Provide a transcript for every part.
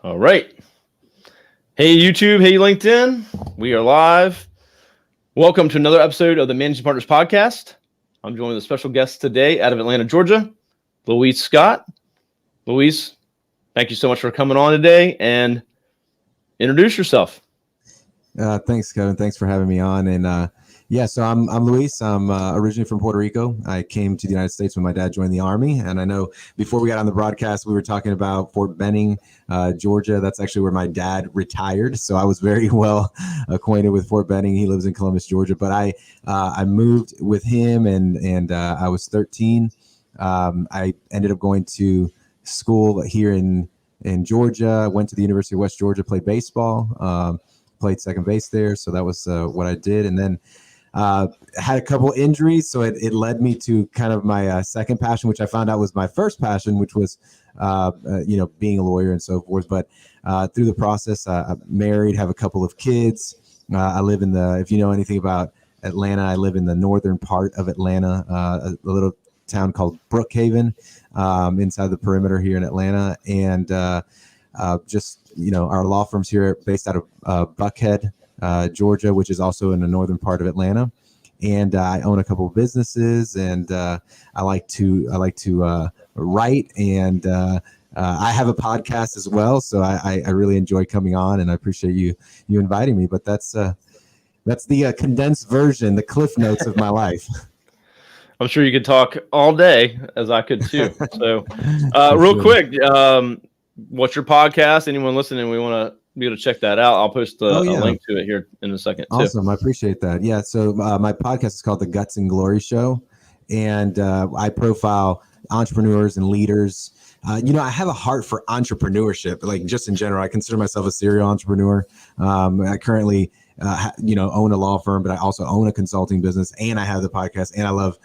All right. Hey, YouTube. Hey, LinkedIn. We are live. Welcome to another episode of the Managing Partners Podcast. I'm joined with a special guest today out of Atlanta, Georgia, Louise Scott. Louise, thank you so much for coming on today and introduce yourself. Thanks, Kevin. Thanks for having me on. And so I'm Luis. I'm originally from Puerto Rico. I came to the United States when my dad joined the Army. And I know before we got on the broadcast, we were talking about Fort Benning, Georgia. That's actually where my dad retired. So I was very well acquainted with Fort Benning. He lives in Columbus, Georgia. But I moved with him, and I was 13. I ended up going to school here in Georgia. Went to the University of West Georgia, played baseball. Played second base there, so that was what I did, and then had a couple injuries, so it led me to kind of my second passion, which I found out was my first passion, which was being a lawyer and so forth. But through the process, I'm married, have a couple of kids. I live if you know anything about Atlanta, I live in the northern part of Atlanta, a little town called Brookhaven, inside the perimeter here in Atlanta, and our law firm's here based out of Buckhead, Georgia, which is also in the northern part of Atlanta. And I own a couple of businesses, and I like to write, and I have a podcast as well. So I really enjoy coming on, and I appreciate you inviting me. But that's the condensed version, the cliff notes of my life. I'm sure you could talk all day, as I could too. So real quick, what's your podcast? Anyone listening, we want to be able to check that out. I'll post a link to it here in a second. Awesome. I appreciate that. Yeah. So my podcast is called The Guts and Glory Show. And I profile entrepreneurs and leaders. I have a heart for entrepreneurship, like just in general. I consider myself a serial entrepreneur. I currently own a law firm, but I also own a consulting business, and I have the podcast, and I love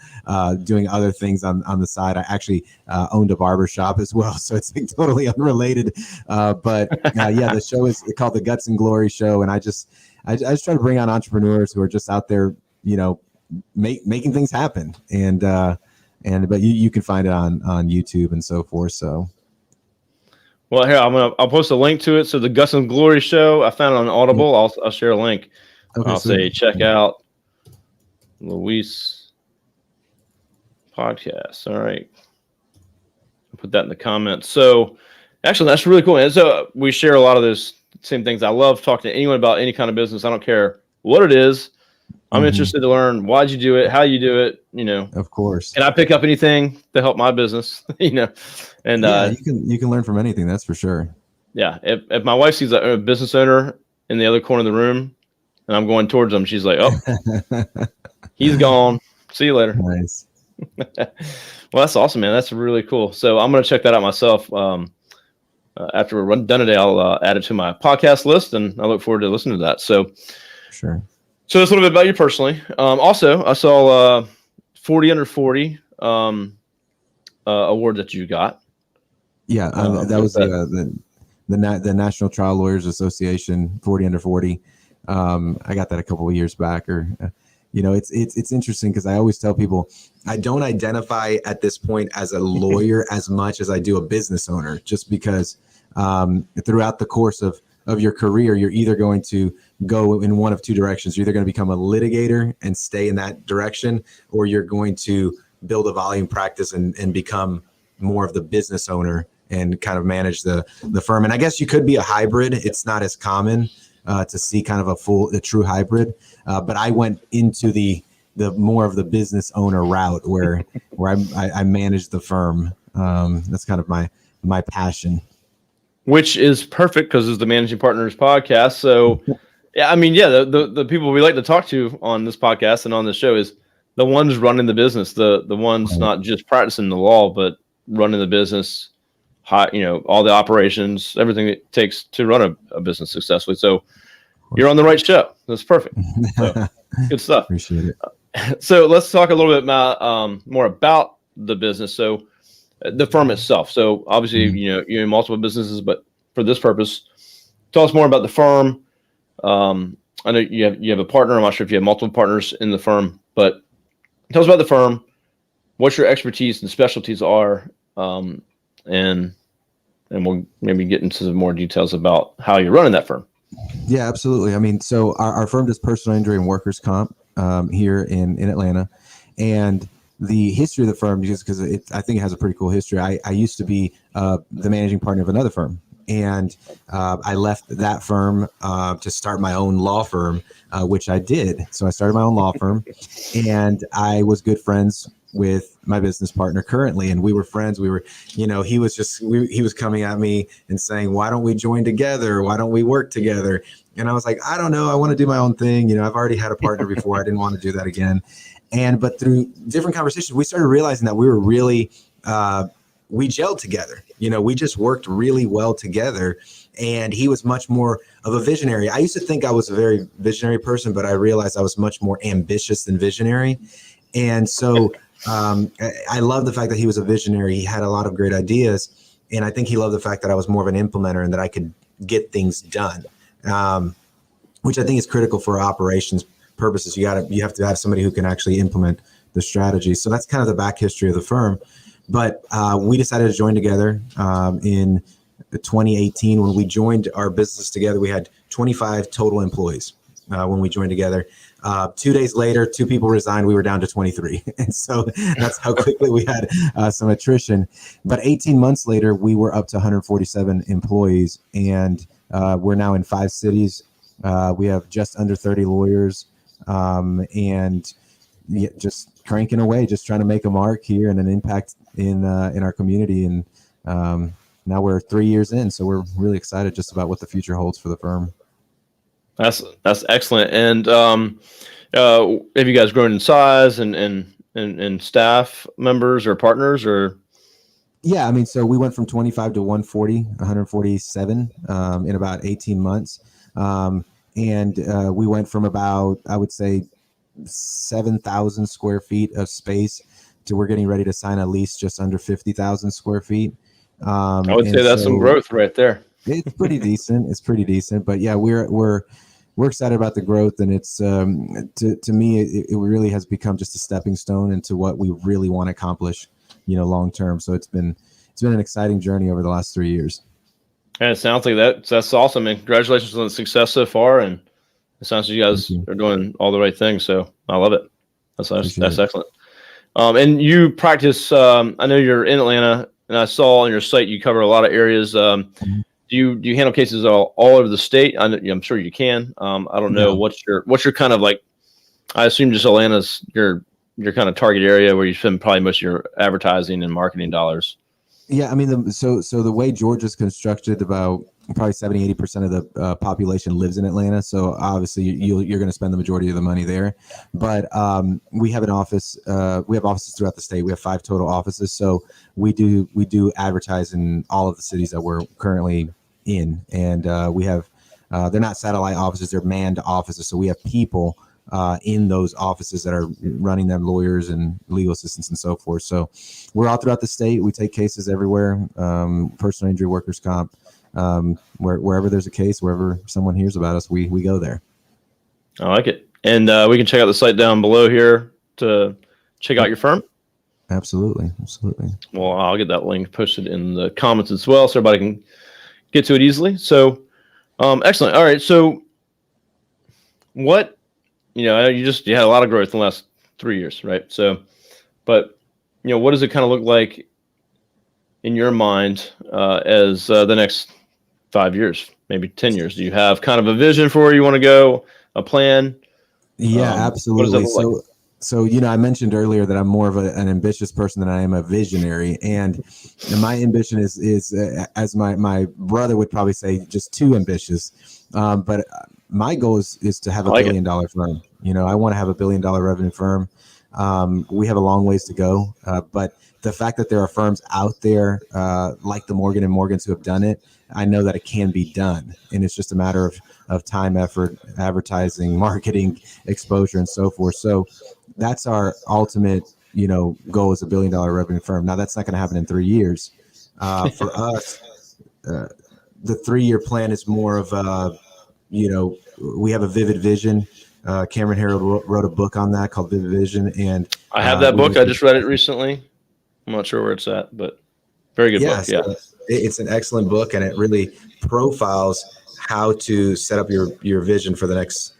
doing other things on the side. I actually owned a barber shop as well, so it's like totally unrelated. The show is called The Guts and Glory Show, and I just try to bring on entrepreneurs who are just out there, making things happen. But you can find it on YouTube and so forth. So. Well, here I'll post a link to it. So the Guts and Glory Show, I found it on Audible. I'll share a link. Okay, I'll say check out Luis podcast. All right, I'll put that in the comments. So actually, that's really cool. And so we share a lot of those same things. I love talking to anyone about any kind of business. I don't care what it is. I'm interested to learn why'd you do it, how you do it. Of course. Can I pick up anything to help my business? And you can learn from anything. That's for sure. Yeah. If my wife sees a business owner in the other corner of the room and I'm going towards them, she's like, "Oh, he's gone. See you later." Nice. Well, that's awesome, man. That's really cool. So I'm going to check that out myself. After we're done today, I'll add it to my podcast list, and I look forward to listening to that. So sure. So that's a little bit about you personally. Also, I saw 40 under 40 award that you got. Yeah, that was the National Trial Lawyers Association 40 under 40. I got that a couple of years back. It's interesting because I always tell people I don't identify at this point as a lawyer as much as I do a business owner, just because throughout the course of your career, you're either going to go in one of two directions. You're either going to become a litigator and stay in that direction, or you're going to build a volume practice and become more of the business owner and kind of manage the firm. And I guess you could be a hybrid. It's not as common to see kind of a true hybrid. But I went into the more of the business owner route where I manage the firm. That's kind of my passion. Which is perfect because it's the Managing Partners podcast. So, the people we like to talk to on this podcast and on this show is the ones running the business, the ones not just practicing the law, but running the business, all the operations, everything it takes to run a business successfully. So you're on the right show. That's perfect. So, good stuff. Appreciate it. So let's talk a little bit about more about the business. So the firm itself. So obviously, you're in multiple businesses, but for this purpose, tell us more about the firm. I know you have a partner. I'm not sure if you have multiple partners in the firm, but tell us about the firm, what your expertise and specialties are, and and we'll maybe get into some more details about how you're running that firm. Yeah, absolutely. I mean, so our firm does personal injury and workers' comp here in Atlanta. And the history of the firm, just because I think it has a pretty cool history. I used to be the managing partner of another firm. And I left that firm to start my own law firm, which I did. So I started my own law firm, and I was good friends with my business partner currently, and we were friends. We were, he was coming at me and saying, "Why don't we join together? Why don't we work together?" And I was like, "I don't know. I want to do my own thing. I've already had a partner before. I didn't want to do that again." But through different conversations, we started realizing that we were really we gelled together. We just worked really well together. And he was much more of a visionary. I used to think I was a very visionary person, but I realized I was much more ambitious than visionary. And so I love the fact that he was a visionary. He had a lot of great ideas. And I think he loved the fact that I was more of an implementer and that I could get things done, which I think is critical for operations purposes. You have to have somebody who can actually implement the strategy. So that's kind of the back history of the firm. But we decided to join together in 2018. When we joined our business together, we had 25 total employees when we joined together. 2 days later, 2 people resigned. We were down to 23. And so that's how quickly we had some attrition. But 18 months later, we were up to 147 employees. And we're now in 5 cities. We have just under 30 lawyers. And just cranking away, just trying to make a mark here and an impact in our community. And now we're 3 years in, so we're really excited just about what the future holds for the firm. That's excellent. And have you guys grown in size and staff members or partners or? Yeah, I mean, so we went from 25 to 147 in about 18 months. And we went from about, I would say, 7,000 square feet of space to we're getting ready to sign a lease just under 50,000 square feet. I would say that's some growth right there. It's pretty decent. It's pretty decent, but yeah, we're excited about the growth, and it's to me it really has become just a stepping stone into what we really want to accomplish, long term. So it's been an exciting journey over the last 3 years. And it sounds like that's awesome, man. Congratulations on the success so far, and it sounds like you guys are doing all the right things. So I love it. That's excellent. And you practice. I know you're in Atlanta, and I saw on your site you cover a lot of areas. Do you handle cases all over the state? I'm sure you can. I don't know what's your kind of like. I assume just Atlanta's your kind of target area where you spend probably most of your advertising and marketing dollars. Yeah, I mean, so the way Georgia's constructed, about probably 70-80% of the population lives in Atlanta. So obviously you're going to spend the majority of the money there. But we have an office. We have offices throughout the state. We have 5 total offices. So we do advertise in all of the cities that we're currently in, and we have they're not satellite offices; they're manned offices. So we have people in those offices that are running them, lawyers and legal assistants and so forth. So we're all throughout the state. We take cases everywhere, personal injury, workers' comp, wherever there's a case, wherever someone hears about us, we go there. I like it. And we can check out the site down below here to check out your firm. Absolutely. Well, I'll get that link posted in the comments as well, so everybody can get to it easily. So excellent. All right. So what, you had a lot of growth in the last 3 years, right? So, but, what does it kind of look like in your mind as the next 5 years, maybe 10 years? Do you have kind of a vision for where you want to go, a plan? Yeah, absolutely. So, I mentioned earlier that I'm more of an ambitious person than I am a visionary. And my ambition is as my brother would probably say, just too ambitious. But my goal is to have a $1 billion firm. I want to have a $1 billion revenue firm. We have a long ways to go. But the fact that there are firms out there like the Morgan & Morgans who have done it, I know that it can be done. And it's just a matter of time, effort, advertising, marketing, exposure, and so forth. So that's our ultimate, goal as a $1 billion revenue firm. Now, that's not going to happen in 3 years. For us, the 3-year plan is more of we have a vivid vision. Cameron Herald wrote a book on that called Vivid Vision, and I have that book. I just read it recently. I'm not sure where it's at, but very good book. Yeah. it's an excellent book, and it really profiles how to set up your vision for the next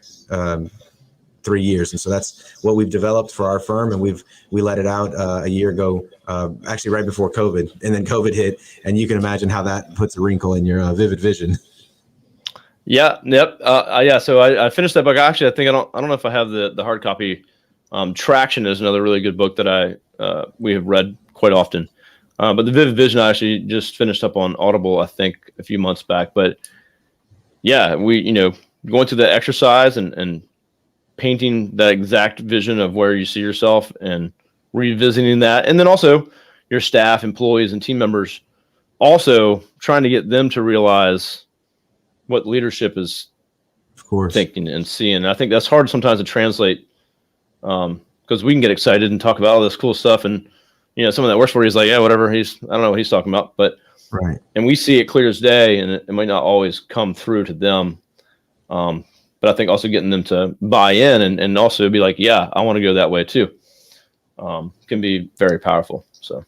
3 years. And so that's what we've developed for our firm, and we let it out a year ago, actually right before COVID, and then COVID hit, and you can imagine how that puts a wrinkle in your vivid vision. Yeah. Yep. Yeah. So I finished that book. Actually, I don't know if I have the hard copy. Traction is another really good book that we have read quite often. But the Vivid Vision I actually just finished up on Audible, I think a few months back. But yeah, going through the exercise and painting that exact vision of where you see yourself and revisiting that. And then also your staff, employees, and team members also trying to get them to realize what leadership is of course thinking and seeing. And I think that's hard sometimes to translate because we can get excited and talk about all this cool stuff. And, someone that works for you is like, yeah, whatever. I don't know what he's talking about. But, right. And we see it clear as day, and it might not always come through to them. But I think also getting them to buy in and also be like, yeah, I want to go that way too, can be very powerful. So,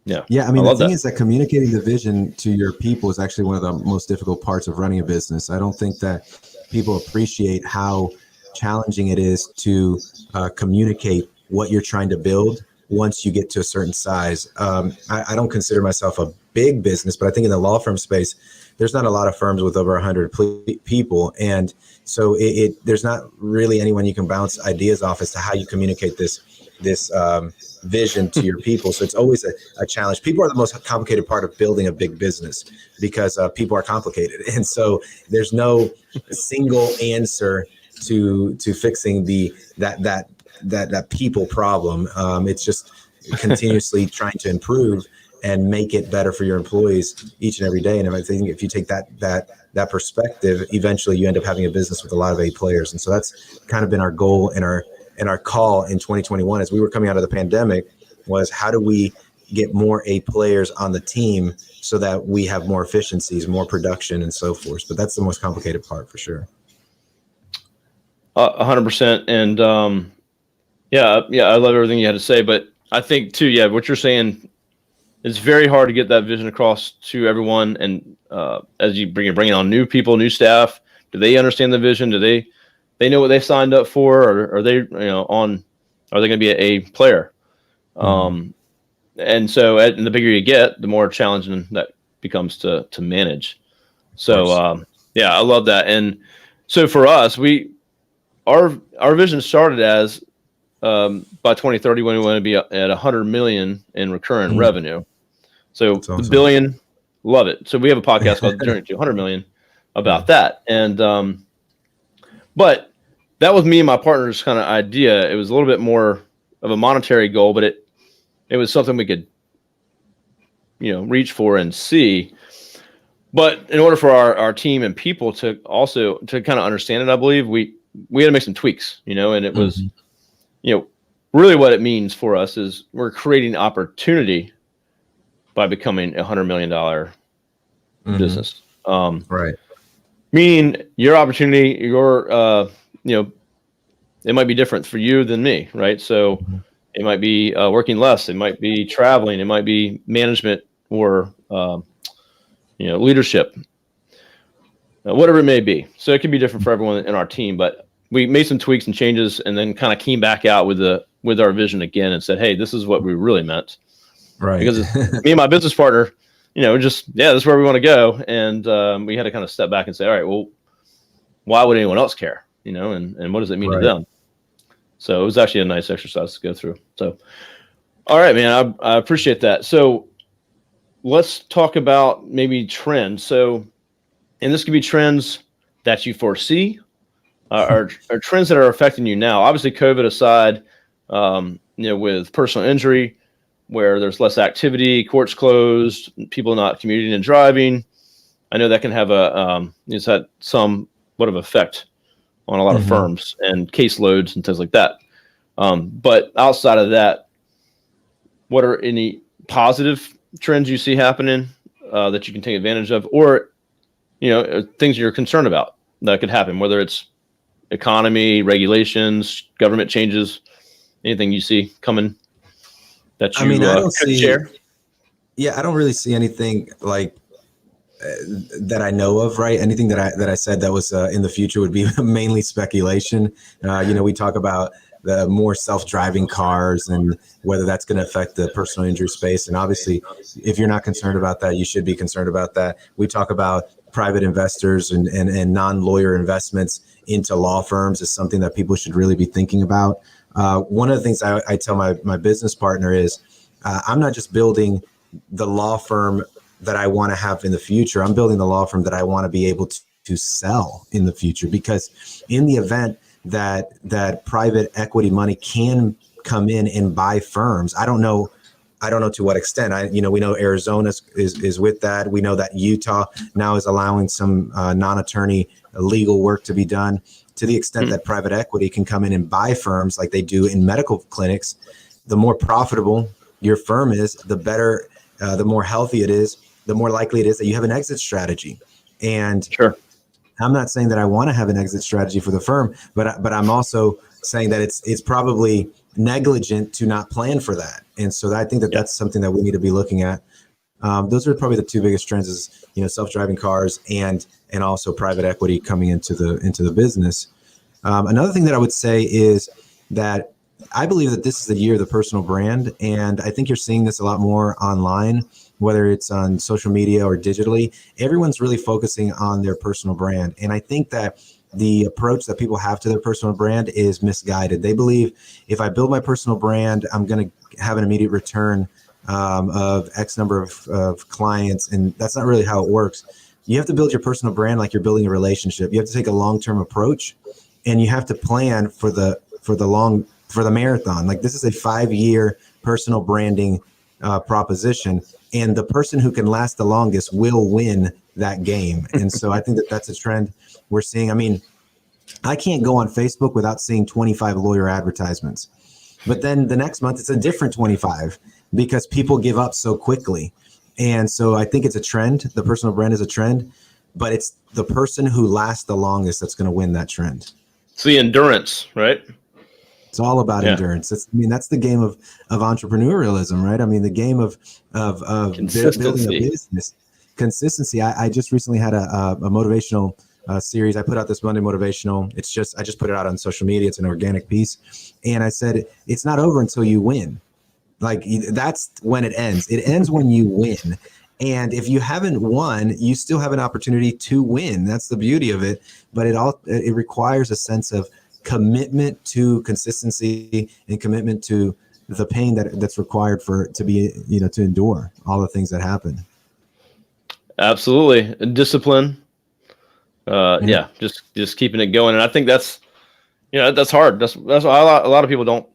yeah. Yeah. I mean, the thing is that communicating the vision to your people is actually one of the most difficult parts of running a business. I don't think that people appreciate how challenging it is to communicate what you're trying to build once you get to a certain size. I don't consider myself a big business, but I think in the law firm space, there's not a lot of firms with over 100 people. And so there's not really anyone you can bounce ideas off as to how you communicate this vision to your people. So it's always a challenge. People are the most complicated part of building a big business because people are complicated. And so there's no single answer to fixing that people problem. It's just continuously trying to improve and make it better for your employees each and every day. And I think if you take that perspective, eventually you end up having a business with a lot of A players. And so that's kind of been our goal and our call in 2021 as we were coming out of the pandemic was how do we get more A players on the team so that we have more efficiencies, more production, and so forth. But that's the most complicated part for sure. 100%. And I love everything you had to say. But I think too, what you're saying, it's very hard to get that vision across to everyone. And as you bring on new people, new staff, do they understand the vision? Do they know what they signed up for? Or are they, are they going to be a player? Mm-hmm. And so the bigger you get, the more challenging that becomes to manage. So, I love that. And so for us, our vision started as by 2030 when we want to be at 100 million in recurrent revenue. So awesome. The billion, love it. So we have a podcast called Journey to 100 million about that. And but that was me and my partner's kind of idea. It was a little bit more of a monetary goal, but it was something we could reach for and see. But in order for our team and people to kind of understand it, I believe we had to make some tweaks, and it was, really what it means for us is we're creating opportunity by becoming $100 million business. Right. Meaning your opportunity, it might be different for you than me, right? So it might be working less. It might be traveling. It might be management or, leadership, whatever it may be. So it can be different for everyone in our team, but we made some tweaks and changes and then kind of came back out with our vision again and said, hey, this is what we really meant. Right. Because me and my business partner, this is where we want to go. And we had to kind of step back and say, all right, well, why would anyone else care? And what does it mean to them? So it was actually a nice exercise to go through. So, all right, man, I appreciate that. So let's talk about maybe trends. So, and this could be trends that you foresee or trends that are affecting you now. Obviously, COVID aside, with personal injury, where there's less activity, courts closed, people not commuting and driving. I know that can have it's had somewhat of effect on a lot of firms and caseloads and things like that. But outside of that, what are any positive trends you see happening that you can take advantage of, or things you're concerned about that could happen, whether it's economy, regulations, government changes, anything you see coming that you I don't could share? Yeah, I don't really see anything like that I know of, right? Anything that I said that was in the future would be mainly speculation. We talk about the more self-driving cars and whether that's going to affect the personal injury space. And obviously, if you're not concerned about that, you should be concerned about that. We talk about private investors and non-lawyer investments into law firms is something that people should really be thinking about. One of the things I tell my business partner is I'm not just building the law firm that I want to have in the future. I'm building the law firm that I want to be able to sell in the future, because in the event that private equity money can come in and buy firms, I don't know to what extent. We know Arizona is with that. We know that Utah now is allowing some non-attorney legal work to be done. To the extent that private equity can come in and buy firms like they do in medical clinics, the more profitable your firm is, the better, the more healthy it is, the more likely it is that you have an exit strategy. And Sure. I'm not saying that I want to have an exit strategy for the firm, but I'm also saying that it's probably negligent to not plan for that. And so I think that's something that we need to be looking at. Those are probably the two biggest trends: is self-driving cars and also private equity coming into the business. Another thing that I would say is that I believe that this is the year of the personal brand, and I think you're seeing this a lot more online, whether it's on social media or digitally. Everyone's really focusing on their personal brand, and I think that the approach that people have to their personal brand is misguided. They believe if I build my personal brand, I'm going to have an immediate return of X number of clients, and that's not really how it works. You have to build your personal brand like you're building a relationship. You have to take a long-term approach, and you have to plan for the marathon. Like, this is a 5-year personal branding proposition, and the person who can last the longest will win that game. And so I think that's a trend we're seeing. I mean, I can't go on Facebook without seeing 25 lawyer advertisements, but then the next month it's a different 25 because people give up so quickly. And so I think it's a trend. The personal brand is a trend, but it's the person who lasts the longest that's going to win that trend. It's the endurance, right? It's all about endurance. That's the game of entrepreneurialism, right? I mean, the game of building a business. Consistency. I just recently had a motivational series. I put out this Monday motivational. I just put it out on social media. It's an organic piece, and I said it's not over until you win. Like, that's when it ends. It ends when you win. And if you haven't won, you still have an opportunity to win. That's the beauty of it. But it requires a sense of commitment to consistency and commitment to the pain that's required to endure all the things that happen. Absolutely. And discipline. Just keeping it going. And I think that's hard. That's why a lot of people don't,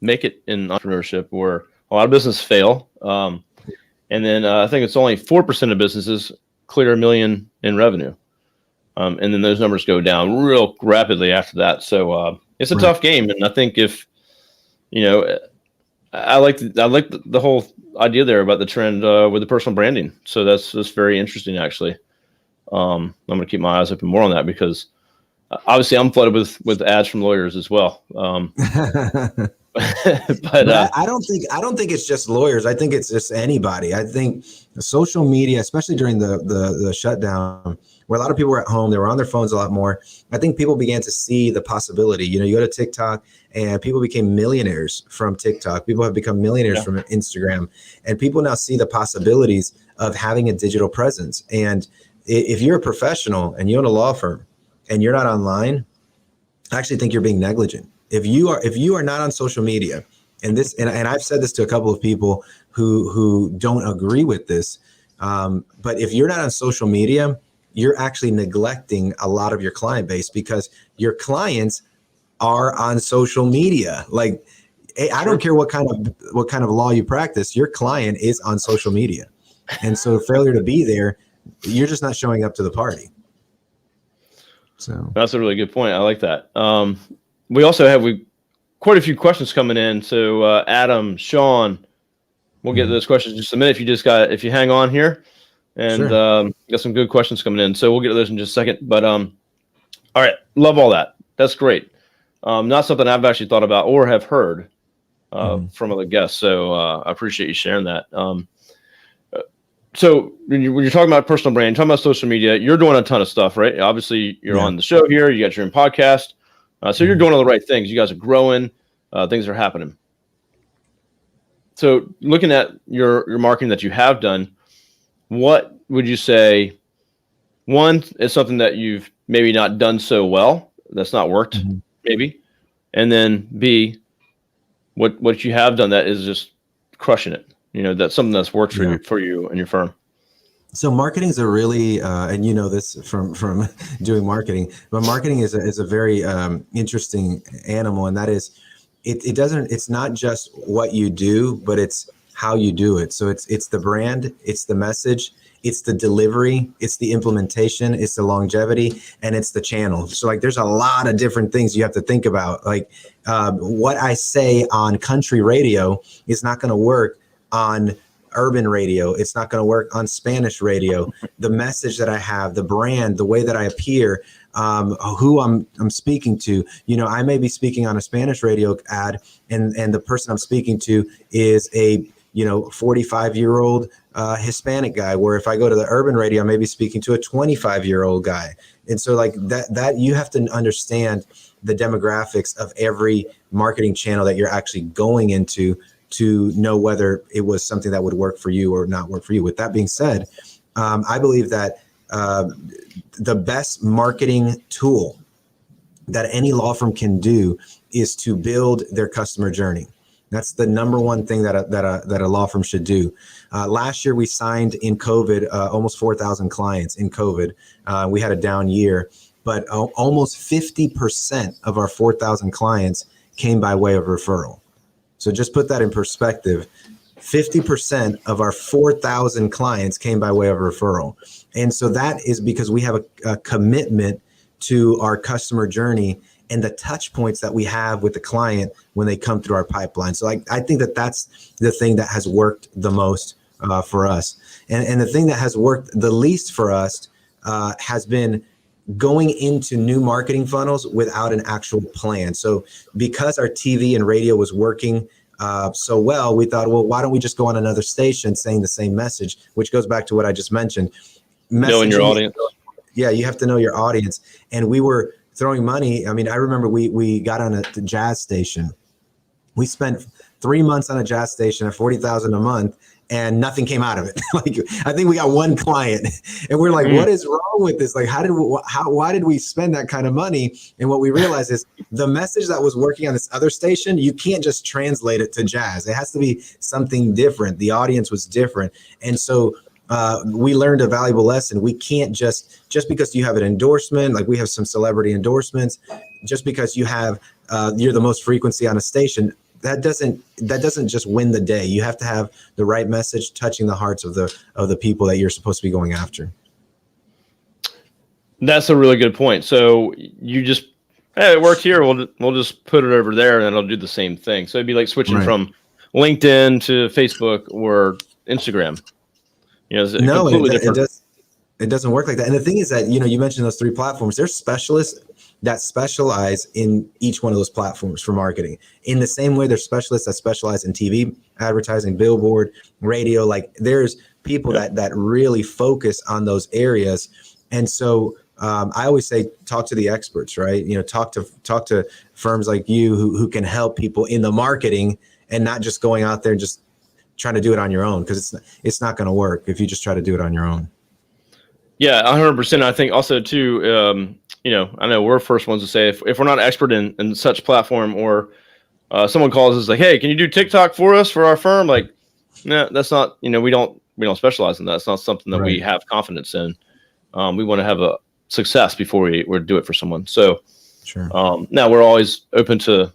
make it in entrepreneurship, or a lot of businesses fail. And then I think it's only 4% of businesses clear $1 million in revenue. And then those numbers go down real rapidly after that. So it's a tough game. And I think if, I like the whole idea there about the trend with the personal branding. So that's very interesting, actually. I'm going to keep my eyes open more on that, because obviously I'm flooded with ads from lawyers as well. But I don't think it's just lawyers. I think it's just anybody. I think social media, especially during the shutdown, where a lot of people were at home, they were on their phones a lot more. I think people began to see the possibility. You go to TikTok, and people became millionaires from TikTok. People have become millionaires from Instagram, and people now see the possibilities of having a digital presence. And if you're a professional and you own a law firm and you're not online, I actually think you're being negligent. If you are not on social media, and I've said this to a couple of people who don't agree with this, but if you're not on social media, you're actually neglecting a lot of your client base, because your clients are on social media. Like, I don't care what kind of law you practice, your client is on social media. And so failure to be there, you're just not showing up to the party. So that's a really good point. I like that. We also have quite a few questions coming in. So Adam, Sean, we'll get to those questions in just a minute. If you hang on here, and got some good questions coming in. So we'll get to those in just a second. But all right, love all that. That's great. Not something I've actually thought about or have heard from other guests. So I appreciate you sharing that. So when you're talking about personal brand, talking about social media, you're doing a ton of stuff, right? Obviously, you're on the show here. You got your own podcast. So you're doing all the right things. You guys are growing. Things are happening. So looking at your marketing that you have done, what would you say, one, is something that you've maybe not done so well, that's not worked, maybe? And then B, what you have done that is just crushing it. That's something that's worked for you and your firm. So marketing is a really, and you know this from doing marketing, but marketing is a very interesting animal, and that is, it's not just what you do, but it's how you do it. So it's the brand, it's the message, it's the delivery, it's the implementation, it's the longevity, and it's the channel. So like, there's a lot of different things you have to think about. Like what I say on country radio is not going to work on urban radio. It's not going to work on Spanish radio. The message that I have, the brand, the way that I appear, who I'm speaking to. I may be speaking on a Spanish radio ad, and the person I'm speaking to is a 45-year-old Hispanic guy, where if I go to the urban radio, I may be speaking to a 25-year-old guy. And so like that you have to understand the demographics of every marketing channel that you're actually going into to know whether it was something that would work for you or not work for you. With that being said, I believe that the best marketing tool that any law firm can do is to build their customer journey. That's the number one thing that a law firm should do. Last year, we signed in COVID almost 4,000 clients in COVID. We had a down year, but almost 50% of our 4,000 clients came by way of referral. So just put that in perspective. 50% of our 4,000 clients came by way of referral. And so that is because we have a commitment to our customer journey and the touch points that we have with the client when they come through our pipeline. So I think that that's the thing that has worked the most for us. And the thing that has worked the least for us has been going into new marketing funnels without an actual plan. So because our TV and radio was working so well, we thought, well, why don't we just go on another station saying the same message, which goes back to what I just mentioned. Knowing your audience. Yeah, you have to know your audience. And we were throwing money. I mean, I remember we got on a jazz station. We spent 3 months on a jazz station at $40,000 a month, and nothing came out of it. Like, I think we got one client, and we're like, what is wrong with this? Like, why did we spend that kind of money? And what we realized is the message that was working on this other station, you can't just translate it to jazz. It has to be something different. The audience was different. And so we learned a valuable lesson. We can't just because you have an endorsement, like we have some celebrity endorsements, just because you have, you're the most frequency on a station, that doesn't just win the day. You have to have the right message touching the hearts of the people that you're supposed to be going after. That's a really good point. So you just, hey, it worked here. We'll just put it over there, and it'll do the same thing. So it'd be like switching from LinkedIn to Facebook or Instagram. No, it doesn't work like that. And the thing is that, you mentioned those 3 platforms. There's specialists that specialize in each one of those platforms for marketing. In the same way, there's specialists that specialize in TV advertising, billboard, radio. Like there's people that really focus on those areas. And so I always say, talk to the experts, right? Talk to firms like you who can help people in the marketing, and not just going out there and just trying to do it on your own, because it's not going to work if you just try to do it on your own. Yeah, 100%. I think also too, I know we're first ones to say if we're not expert in such platform, or someone calls us like, hey, can you do TikTok for us for our firm? Like, no, that's not, we don't specialize in that. It's not something that we have confidence in. We want to have a success before we do it for someone. So sure. Now we're always open to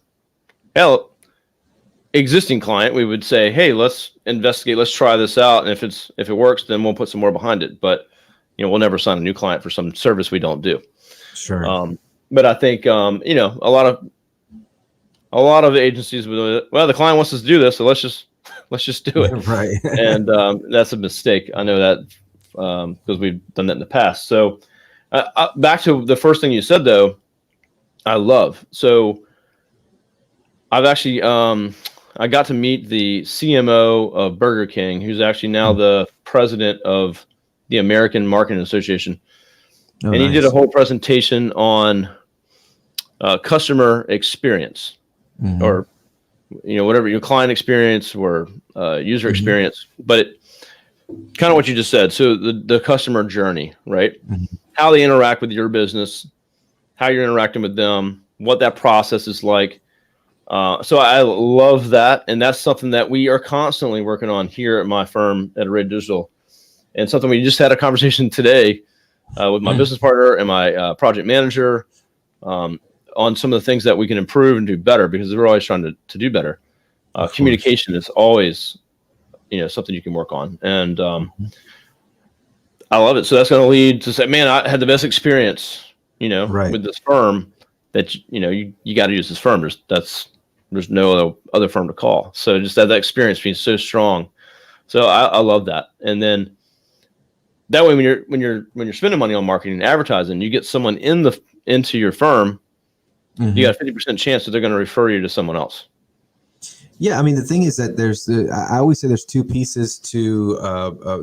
existing client. We would say, hey, let's investigate, let's try this out. And if it works, then we'll put some more behind it. But we'll never sign a new client for some service we don't do. Sure. But I think, a lot of agencies would, well, the client wants us to do this, so let's just do it. Right. And that's a mistake. I know that because we've done that in the past. So back to the first thing you said, though, I love. So I've actually, I got to meet the CMO of Burger King, who's actually now the president of the American Marketing Association. Oh, And he did a nice. whole presentation on customer experience, or whatever your client experience or user experience, but kind of what you just said. So the customer journey, right? How they interact with your business, how you're interacting with them, what that process is like. So I love that, and that's something that we are constantly working on here at my firm at Heralded Digital, and something we just had a conversation today with my business partner and my project manager on some of the things that we can improve and do better, because we're always trying to do better. Communication is always, something you can work on, and I love it. So that's going to lead to say, man, I had the best experience, with this firm. That you got to use this firm. There's no other firm to call. So just that experience being so strong. So I love that. And then that way, when you're spending money on marketing and advertising, you get someone into your firm. You got a 50% chance that they're going to refer you to someone else. Yeah, I mean, the thing is that I always say there's two pieces to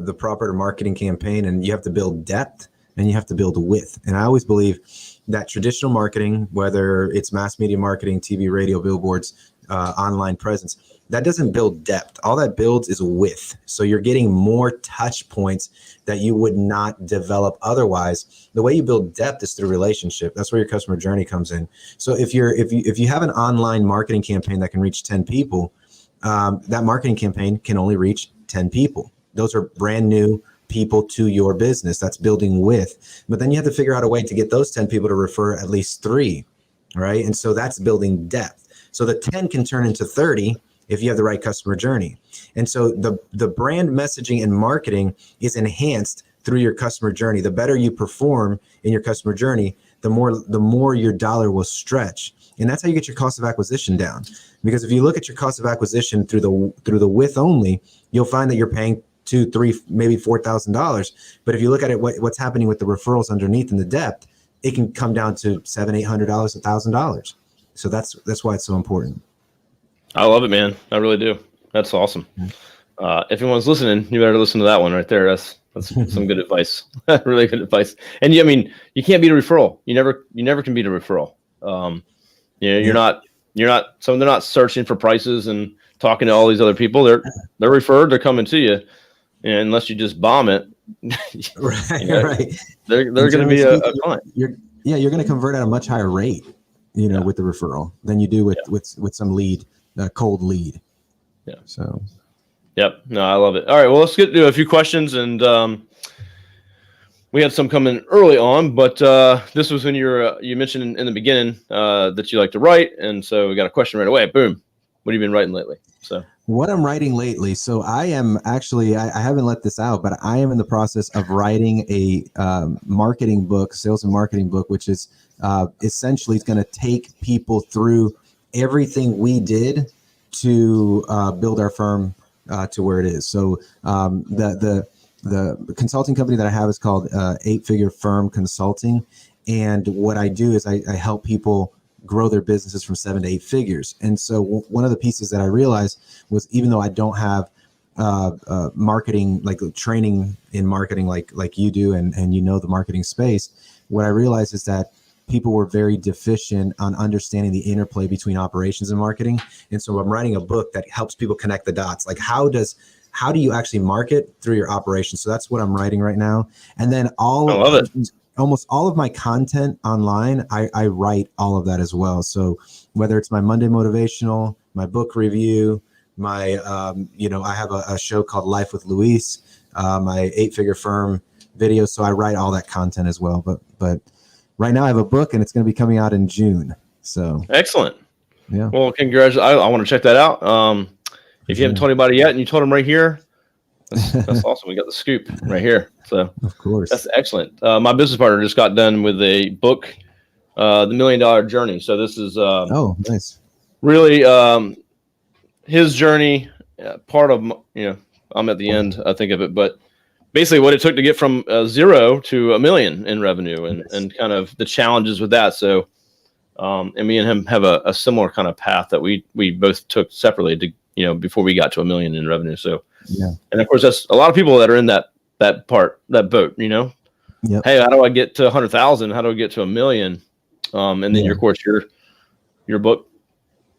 the proper marketing campaign, and you have to build depth and you have to build width. And I always believe that traditional marketing, whether it's mass media marketing, TV, radio, billboards, online presence, that doesn't build depth. All that builds is width. So you're getting more touch points that you would not develop otherwise. The way you build depth is through relationship. That's where your customer journey comes in. So if you have an online marketing campaign that can reach 10 people, that marketing campaign can only reach 10 people. Those are brand new people to your business. That's building width. But then you have to figure out a way to get those 10 people to refer at least 3, right? And so that's building depth. So the 10 can turn into 30 if you have the right customer journey. And so the brand messaging and marketing is enhanced through your customer journey. The better you perform in your customer journey, the more your dollar will stretch. And that's how you get your cost of acquisition down. Because if you look at your cost of acquisition through the width only, you'll find that you're paying $2,000, $3,000, maybe $4,000. But if you look at it, what's happening with the referrals underneath in the depth, it can come down to $700, $800, $1,000. So that's why it's so important. I love it, man. I really do. That's awesome. If anyone's listening, you better listen to that one right there. That's some good advice. Really good advice. And you can't beat a referral. You never can beat a referral. They're not searching for prices and talking to all these other people. They're referred. They're coming to you, and unless you just bomb it, right. They're going to be a client. You're going to convert at a much higher rate, with the referral than you do with some lead, cold lead. Yeah. So. Yep. No, I love it. All right. Well, let's get to a few questions, and we had some coming early on, but this was when you mentioned in the beginning that you like to write, and so we got a question right away. Boom. What have you been writing lately? So what I'm writing lately. So I am actually, I haven't let this out, but I am in the process of writing a marketing book, sales and marketing book, which is essentially going to take people through everything we did to build our firm to where it is. So the consulting company that I have is called 8-Figure Firm Consulting. And what I do is I help people grow their businesses from 7 to 8 figures. And so one of the pieces that I realized was, even though I don't have marketing, like training in marketing, like you do, and the marketing space, what I realized is that people were very deficient on understanding the interplay between operations and marketing. And so I'm writing a book that helps people connect the dots. Like how do you actually market through your operations? So that's what I'm writing right now. And then almost all of my content online, I write all of that as well. So whether it's my Monday motivational, my book review, my, I have a show called Life with Luis, my 8-Figure Firm videos. So I write all that content as well. But right now I have a book, and it's going to be coming out in June. So excellent. Yeah. Well, congratulations. I want to check that out. If you haven't told anybody yet, and you told them right here, that's awesome. We got the scoop right here. So of course, that's excellent. My business partner just got done with a book, The $1 Million Journey. So this is nice. Really his journey. Part of I'm at the end, I think of it, but basically what it took to get from 0 to $1 million in revenue, and kind of the challenges with that. So, and me and him have a similar kind of path that we both took separately before we got to $1 million in revenue. So, Yeah. and of course, that's a lot of people that are in that boat. Yep. Hey, how do I get to 100,000? How do I get to $1 million? And then Yeah. of course, your book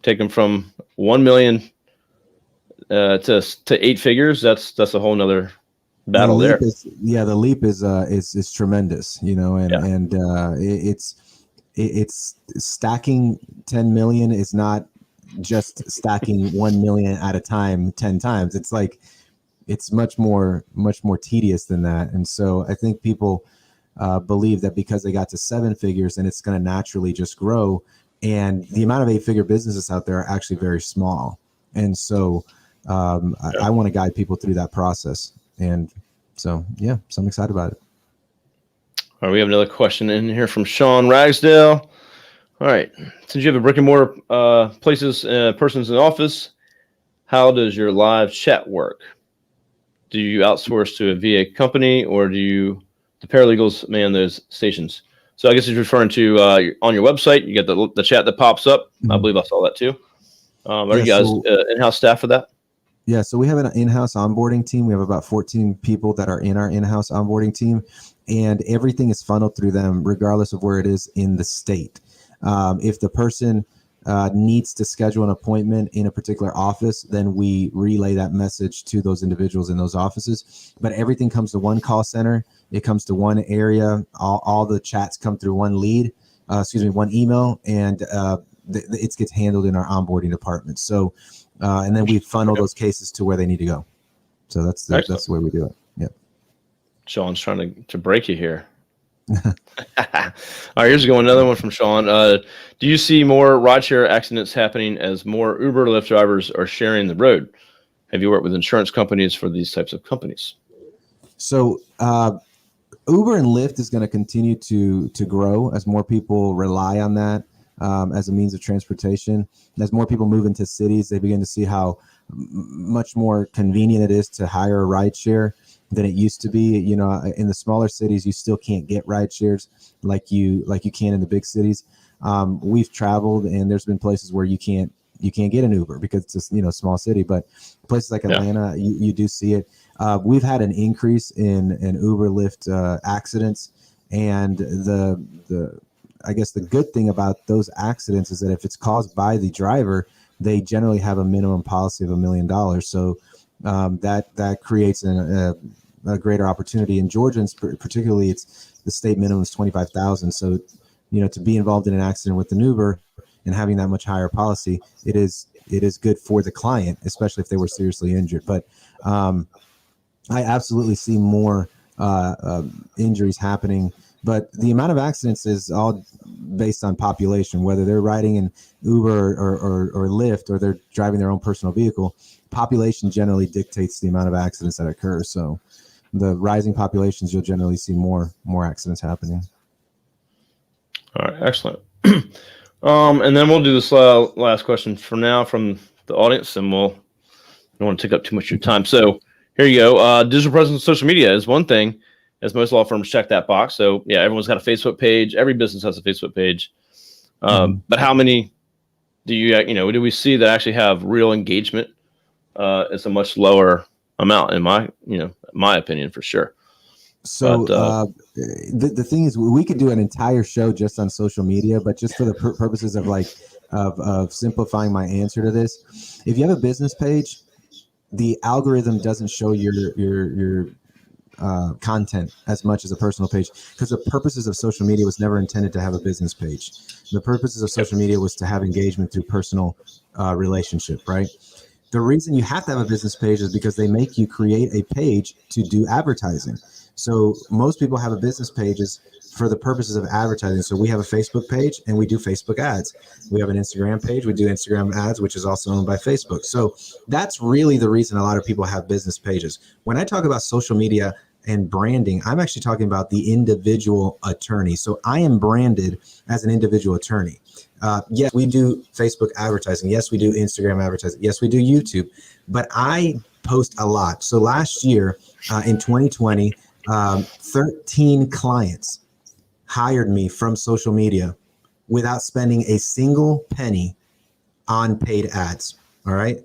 taken from 1 million to 8 figures. That's a whole nother battle there. The leap is tremendous, and it's stacking 10 million is not just stacking 1 million at a time 10 times. It's like it's much more tedious than that. And so I think people believe that because they got to 7 figures and it's going to naturally just grow, and the amount of 8-figure businesses out there are actually very small. And so I want to guide people through that process. And so, so I'm excited about it. All right, we have another question in here from Sean Ragsdale. All right, since you have a brick and mortar persons in the office, how does your live chat work? Do you outsource to a VA company, or do the paralegals man those stations? So I guess he's referring to on your website, you get the chat that pops up. Mm-hmm. I believe I saw that too. Are you guys in-house staff for that? Yeah, so we have an in-house onboarding team. We have about 14 people that are in our in-house onboarding team, and everything is funneled through them regardless of where it is in the state. If the person needs to schedule an appointment in a particular office, then we relay that message to those individuals in those offices. But everything comes to one call center. It comes to one area. All the chats come through one one email, and it gets handled in our onboarding department. So, and then we funnel those cases to where they need to go. So that's the way we do it. Yeah. Sean's trying to break you here. All right, here's another one from Sean. Do you see more rideshare accidents happening as more Uber, Lyft drivers are sharing the road? Have you worked with insurance companies for these types of companies? So Uber and Lyft is going to continue to grow as more people rely on that as a means of transportation. As more people move into cities, they begin to see how much more convenient it is to hire a rideshare than it used to be. In the smaller cities, you still can't get ride shares like you can in the big cities. We've traveled, and there's been places where you can't get an Uber because it's just, a small city. But places like Atlanta, you do see it. We've had an increase in Uber Lyft accidents, and I guess the good thing about those accidents is that if it's caused by the driver, they generally have a minimum policy of $1 million. So that creates a greater opportunity. In Georgia, particularly, it's the state minimum is $25,000. So, to be involved in an accident with an Uber and having that much higher policy, it is good for the client, especially if they were seriously injured. But I absolutely see more injuries happening. But the amount of accidents is all based on population, whether they're riding in Uber or Lyft, or they're driving their own personal vehicle. Population generally dictates the amount of accidents that occur. So the rising populations, you'll generally see more accidents happening. All right, excellent. And then we'll do this last question for now from the audience, and we'll don't want to take up too much of your time. So here you go. Digital presence on social media is one thing, as most law firms check that box. So yeah, everyone's got a Facebook page. Every business has a Facebook page. But how many do we see that actually have real engagement? It's a much lower amount in my opinion, for sure. So the thing is, we could do an entire show just on social media, but just for the purposes of of simplifying my answer to this, if you have a business page, the algorithm doesn't show your content as much as a personal page, because the purposes of social media was never intended to have a business page. The purposes of social media was to have engagement through personal relationship, right? The reason you have to have a business page is because they make you create a page to do advertising. So most people have a business pages for the purposes of advertising. So we have a Facebook page and we do Facebook ads. We have an Instagram page, we do Instagram ads, which is also owned by Facebook. So that's really the reason a lot of people have business pages. When I talk about social media and branding, I'm actually talking about the individual attorney. So I am branded as an individual attorney. Yes, we do Facebook advertising. Yes, we do Instagram advertising. Yes, we do YouTube, but I post a lot. So last year in 2020, 13 clients hired me from social media without spending a single penny on paid ads. All right.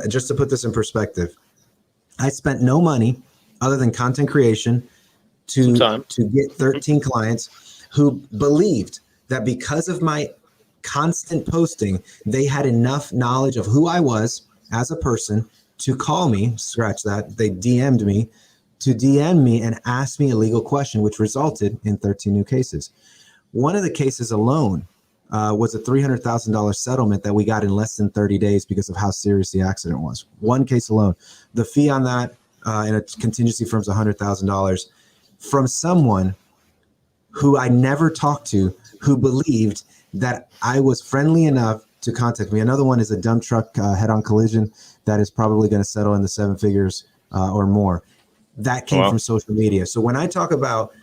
Just to put this in perspective, I spent no money other than content creation to get 13 clients who believed that because of my constant posting, they had enough knowledge of who I was as a person to call me, scratch that, they DM'd me, to DM me and ask me a legal question, which resulted in 13 new cases. One of the cases alone was a $300,000 settlement that we got in less than 30 days because of how serious the accident was. One case alone. The fee on that in a contingency firm is $100,000 from someone who I never talked to, who believed that I was friendly enough to contact me. Another one is a dump truck head-on collision that is probably going to settle in the 7 figures or more. That came from social media. So when I talk about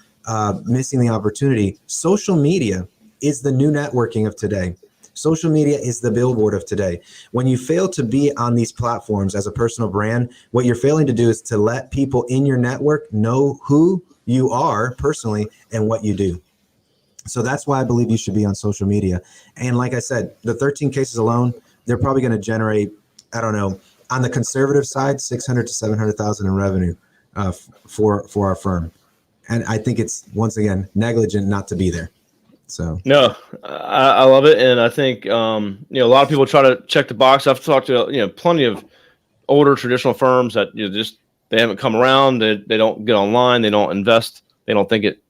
missing the opportunity, social media is the new networking of today. Social media is the billboard of today. When you fail to be on these platforms as a personal brand, what you're failing to do is to let people in your network know who you are personally and what you do. So that's why I believe you should be on social media. And like I said, the 13 cases alone, they're probably going to generate, I don't know, on the conservative side, 600 to 700,000 in revenue for our firm. And I think it's, once again, negligent not to be there. So no, I love it. And I think, a lot of people try to check the box. I've talked to, plenty of older traditional firms that they haven't come around. They don't get online. They don't invest. They don't think it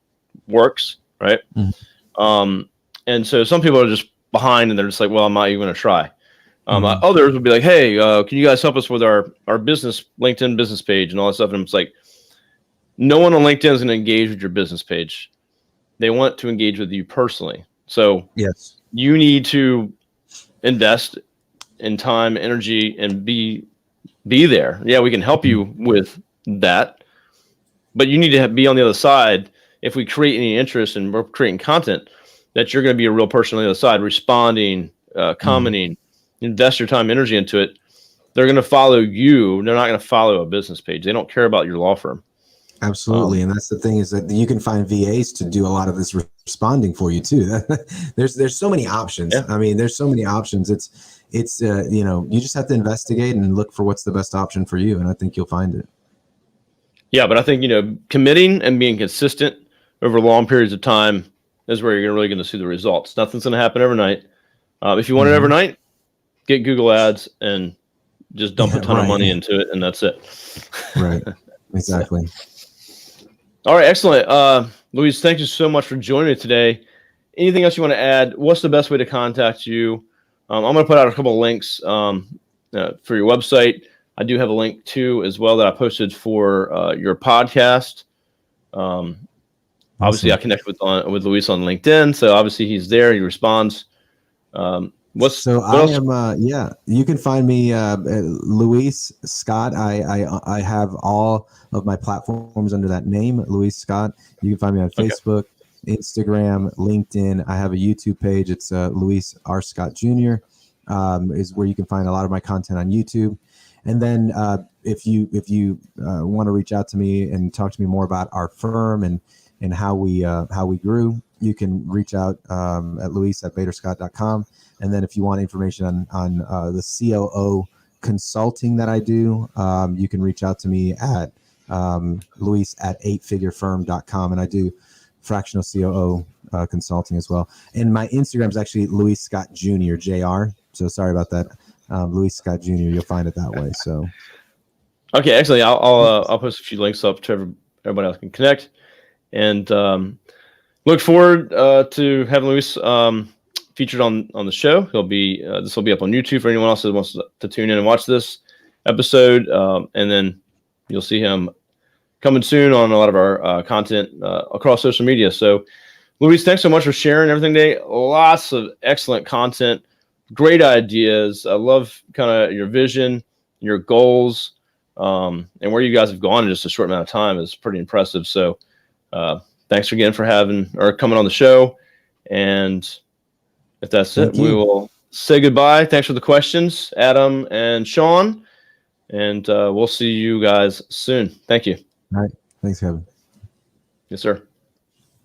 works. Right. Mm-hmm. And so some people are just behind and they're just like, well, I'm not even going to try. Others would be like, hey, can you guys help us with our business LinkedIn business page and all that stuff? And it's like, no one on LinkedIn is going to engage with your business page. They want to engage with you personally. So yes, you need to invest in time, energy, and be there. Yeah, we can help you with that, but you need to be on the other side. If we create any interest and we're creating content, that you're going to be a real person on the other side, responding, commenting, invest your time, energy into it. They're going to follow you. They're not going to follow a business page. They don't care about your law firm. Absolutely. And that's the thing, is that you can find VAs to do a lot of this responding for you too. There's so many options. Yeah. I mean, there's so many options. It's you just have to investigate and look for what's the best option for you. And I think you'll find it. Yeah. But I think, committing and being consistent over long periods of time is where you're really going to see the results. Nothing's going to happen overnight. If you want it overnight, get Google ads and just dump a ton of money into it. And that's it. Right. Exactly. All right, excellent. Luis, thank you so much for joining me today. Anything else you want to add? What's the best way to contact you? I'm going to put out a couple of links for your website. I do have a link too as well that I posted for your podcast. Obviously, I connected with Luis on LinkedIn, so obviously he's there. He responds. You can find me Luis Scott. I have all of my platforms under that name, Luis Scott. You can find me on Facebook, Instagram, LinkedIn. I have a YouTube page. It's Luis R. Scott Jr. Is where you can find a lot of my content on YouTube. And then if you want to reach out to me and talk to me more about our firm and how we grew, you can reach out at luis@baderscott.com. And then if you want information on the COO consulting that I do, you can reach out to me at luis@eightfigurefirm.com. And I do fractional COO consulting as well. And my Instagram is actually Luis Scott Jr. Jr. So sorry about that. Luis Scott Jr. You'll find it that way. So. Okay, excellent. I'll post a few links up to everybody else can connect. And look forward to having Luis featured on the show. He'll be this will be up on YouTube for anyone else that wants to tune in and watch this episode. And then you'll see him coming soon on a lot of our content across social media. So, Luis, thanks so much for sharing everything today. Lots of excellent content, great ideas. I love kind of your vision, your goals, and where you guys have gone in just a short amount of time is pretty impressive. So, thanks again for coming on the show. And if that's it, we will say goodbye. Thanks for the questions, Adam and Sean. And we'll see you guys soon. Thank you. All right. Thanks, Kevin. Yes, sir.